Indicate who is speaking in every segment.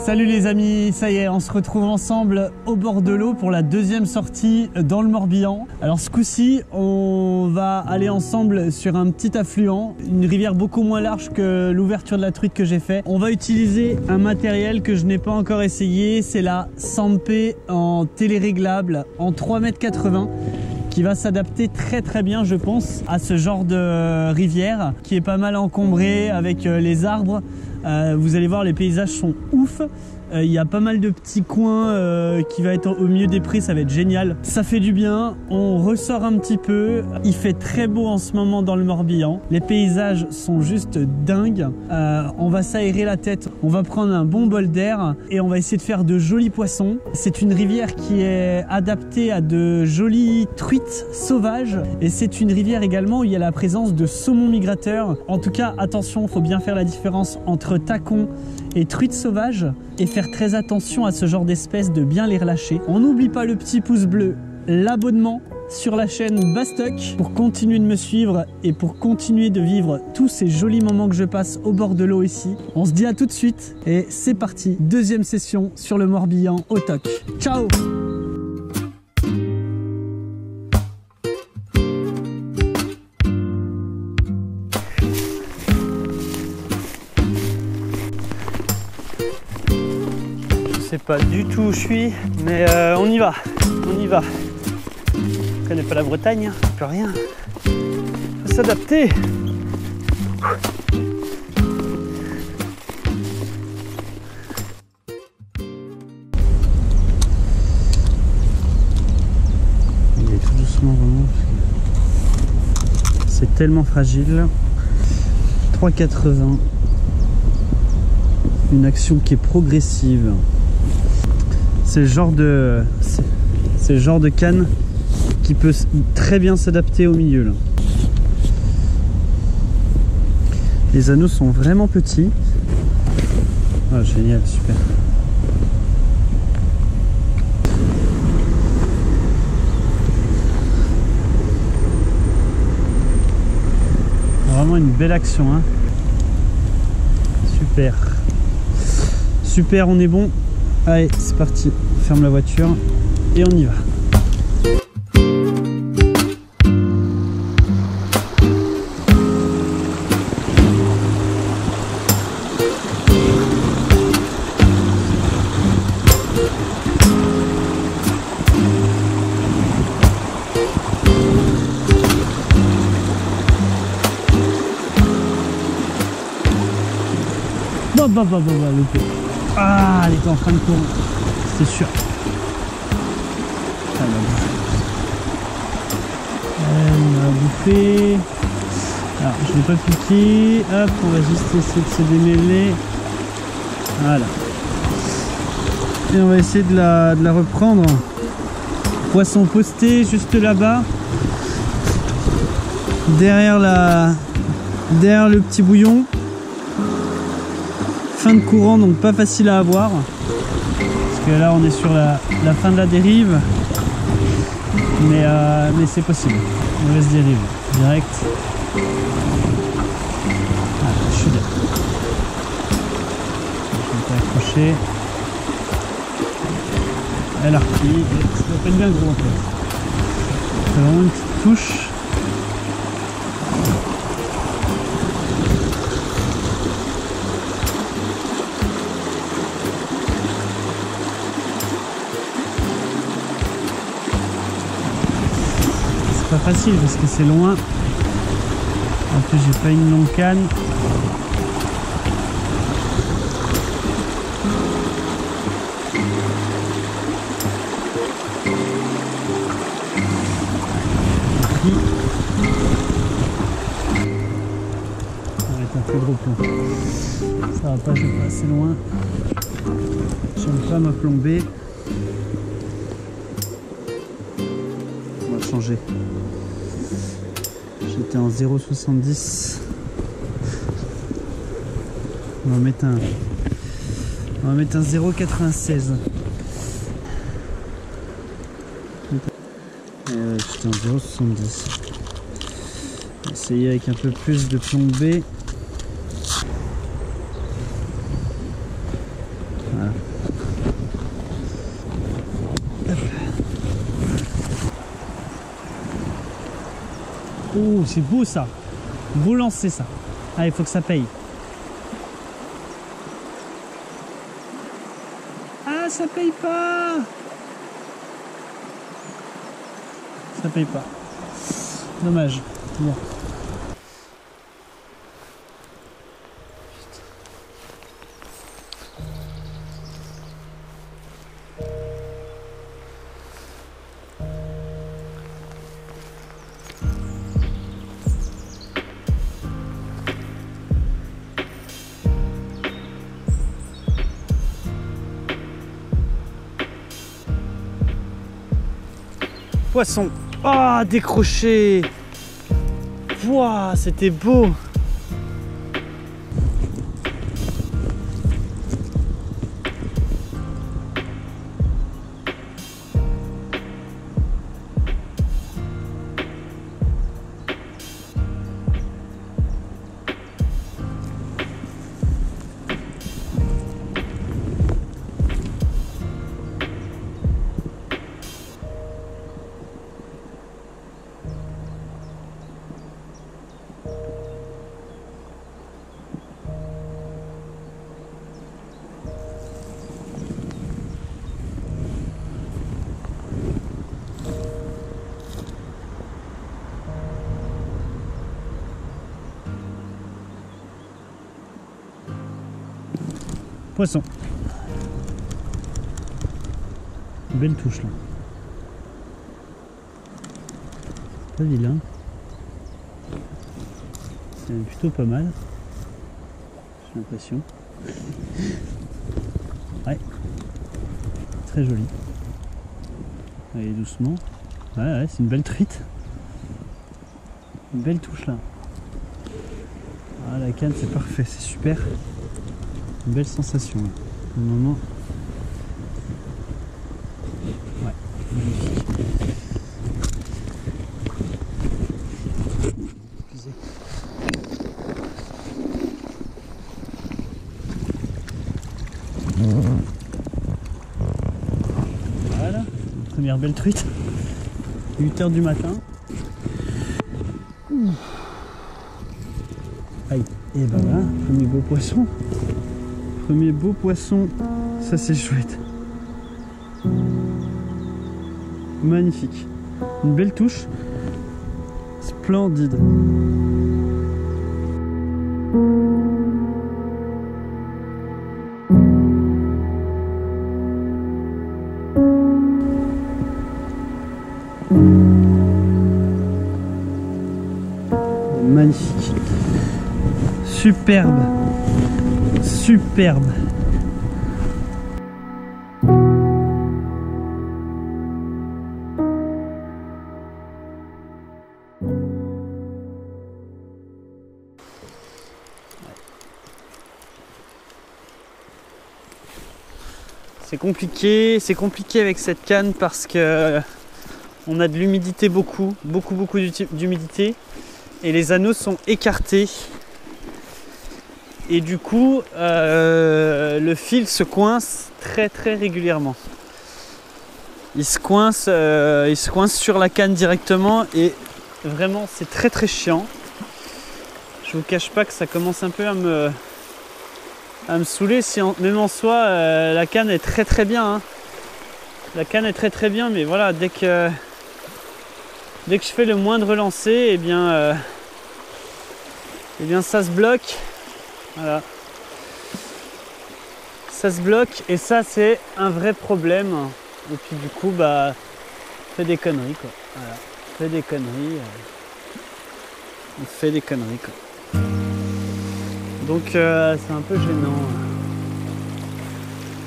Speaker 1: Salut les amis, ça y est, on se retrouve ensemble au bord de l'eau pour la deuxième sortie dans le Morbihan. Alors ce coup-ci, on va aller ensemble sur un petit affluent, une rivière beaucoup moins large que l'ouverture de la truite que j'ai fait. On va utiliser un matériel que je n'ai pas encore essayé, c'est la Sampé en téléréglable en 3,80 m qui va s'adapter très bien je pense à ce genre de rivière qui est pas mal encombrée avec les arbres. Vous allez voir, les paysages sont ouf. Il y a pas mal de petits coins qui va être au milieu des prés, ça va être génial. Ça fait du bien, on ressort un petit peu. Il fait très beau en ce moment dans le Morbihan. Les paysages sont juste dingues. On va s'aérer la tête, on va prendre un bon bol d'air et on va essayer de faire de jolis poissons. C'est une rivière qui est adaptée à de jolies truites sauvages et c'est une rivière également où il y a la présence de saumons migrateurs. En tout cas, attention, il faut bien faire la différence entre tacon et truites sauvages et faire très attention à ce genre d'espèces, de bien les relâcher. On n'oublie pas le petit pouce bleu, l'abonnement sur la chaîne Bastock pour continuer de me suivre et pour continuer de vivre tous ces jolis moments que je passe au bord de l'eau ici. On se dit à tout de suite et c'est parti, deuxième session sur le Morbihan au TOC. Ciao! Je sais pas du tout où je suis, mais on y va, on y va. Je connais pas la Bretagne, hein, plus rien. Faut s'adapter. Il est tout doucement vraiment. C'est tellement fragile. 3,80. Une action qui est progressive. C'est le genre de canne qui peut très bien s'adapter au milieu là. Les anneaux sont vraiment petits. Oh, génial, super. Vraiment une belle action, hein. Super. Super, on est bon. Allez, c'est parti. On ferme la voiture et on y va. Loupé. Ah, elle était en train de courir, c'est sûr. Elle m'a bouffé. Alors, je ne l'ai pas piqué. Hop, on va juste essayer de se démêler. Voilà. Et on va essayer de la reprendre. Poisson posté juste là-bas. Derrière le petit bouillon. Fin de courant, donc pas facile à avoir parce que là on est sur la fin de la dérive, mais c'est possible. Mauvaise dérive direct. Voilà, je suis là. Je vais accrocher. Elle a repris. Ça doit pas être bien gros en fait. C'est vraiment une petite touche. Pas facile parce que c'est loin. En plus j'ai pas une longue canne. Ça va être un peu gros plomb. Ça va pas, je vais pas assez loin. J'aime pas me plomber. On va changer. J'étais en 0,70. On va mettre un 0,96. J'étais en 0,70. Essayer avec un peu plus de plomb B. Voilà. Oh, c'est beau ça. Beau lancer ça. Ah, il faut que ça paye. Ah, ça paye pas. Ça paye pas. Dommage. Bon. Poisson. Ah, décroché. Waouh, c'était beau. Poisson. Belle touche là. Pas vilain. C'est plutôt pas mal. J'ai l'impression. Ouais. Très joli. Allez doucement. Ouais, c'est une belle truite. Une belle touche là. Ah, la canne c'est parfait, c'est super. Une belle sensation là. Au moment. Ouais, magnifique. Voilà, une première belle truite. 8 h du matin. Aïe, et ben voilà, premier beau poisson. Premier beau poisson, ça c'est chouette. Magnifique. Une belle touche. Splendide. Magnifique. Superbe. Superbe. C'est compliqué avec cette canne parce que on a de l'humidité beaucoup d'humidité et les anneaux sont écartés et du coup le fil se coince très régulièrement. Il se coince sur la canne directement et vraiment c'est très chiant. Je vous cache pas que ça commence un peu à me saouler, même en soi la canne est très bien hein. La canne est très bien, mais voilà, dès que je fais le moindre lancer, et bien ça se bloque. Voilà. Ça se bloque et ça c'est un vrai problème. Et puis du coup bah fait des conneries quoi. Voilà. Fait des conneries. On fait des conneries quoi. Donc c'est un peu gênant.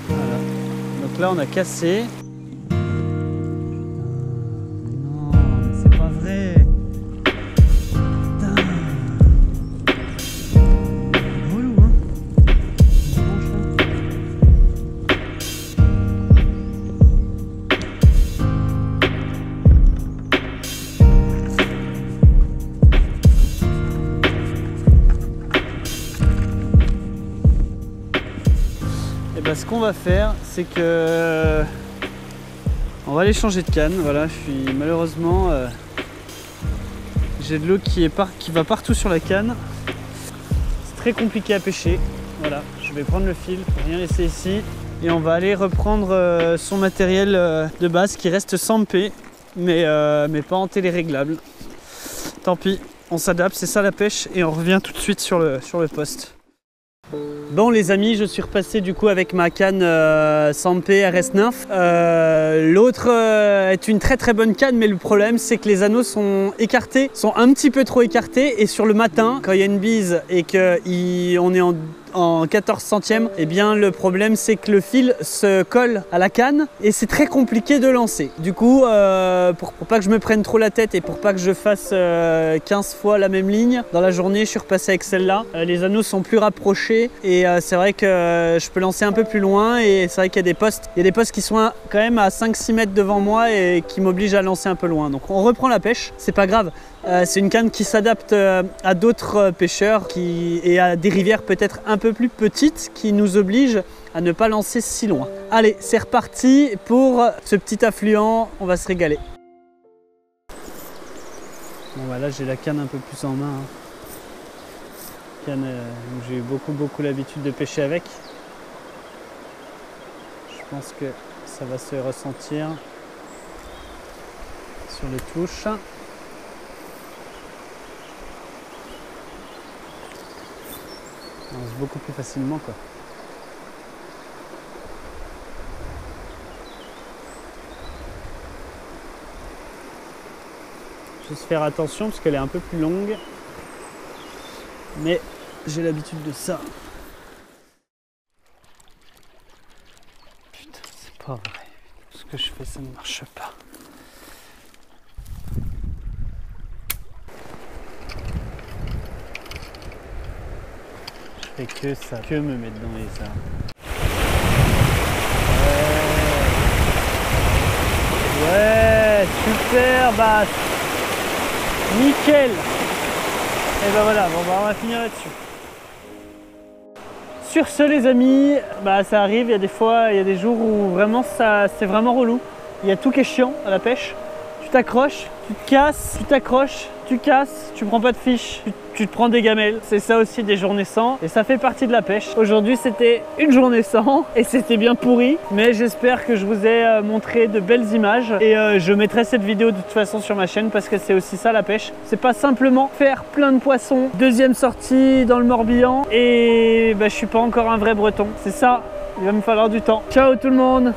Speaker 1: Voilà. Donc là on a cassé. Ce qu'on va faire, c'est que on va aller changer de canne. Voilà, malheureusement J'ai de l'eau qui va partout sur la canne. C'est très compliqué à pêcher. Voilà, je vais prendre le fil, rien laisser ici. Et on va aller reprendre son matériel de base qui reste sans P, mais pas en téléréglable. Tant pis, on s'adapte, c'est ça la pêche, et on revient tout de suite sur le poste. Bon les amis, je suis repassé du coup avec ma canne Sampe RS9. L'autre est une très bonne canne, mais le problème c'est que les anneaux sont écartés, sont un petit peu trop écartés, et sur le matin, quand il y a une bise et qu'on est en 14 centièmes, et bien le problème c'est que le fil se colle à la canne et c'est très compliqué de lancer. Du coup, pour pas que je me prenne trop la tête et pour pas que je fasse 15 fois la même ligne dans la journée, je suis repassé avec celle-là. Les anneaux sont plus rapprochés et c'est vrai que je peux lancer un peu plus loin, et c'est vrai qu'il y a des postes qui sont quand même à 5-6 mètres devant moi et qui m'obligent à lancer un peu loin. Donc on reprend la pêche, c'est pas grave. C'est une canne qui s'adapte à d'autres pêcheurs et à des rivières peut-être un peu plus petites qui nous obligent à ne pas lancer si loin. Allez, c'est reparti pour ce petit affluent, on va se régaler. Bon bah là j'ai la canne un peu plus en main. Canne où j'ai eu beaucoup l'habitude de pêcher avec. Je pense que ça va se ressentir sur les touches. On lance beaucoup plus facilement quoi. Juste faire attention parce qu'elle est un peu plus longue. Mais j'ai l'habitude de ça. Putain, c'est pas vrai. Ce que je fais, ça ne marche pas. Je fais que ça, que me mettre dans les arbres. Ouais, super basse. Nickel. Et ben voilà, bon, on va finir là-dessus. Sur ce les amis, ça arrive, il y a des fois, il y a des jours où vraiment c'est vraiment relou. Il y a tout qui est chiant à la pêche. Tu t'accroches, tu te casses, tu t'accroches, tu casses, tu prends pas de fiche, tu te prends des gamelles. C'est ça aussi des journées sans, et ça fait partie de la pêche. Aujourd'hui c'était une journée sans et c'était bien pourri, mais j'espère que je vous ai montré de belles images, et je mettrai cette vidéo de toute façon sur ma chaîne parce que c'est aussi ça la pêche. C'est pas simplement faire plein de poissons. Deuxième sortie dans le Morbihan et je suis pas encore un vrai breton. C'est ça, il va me falloir du temps. Ciao tout le monde.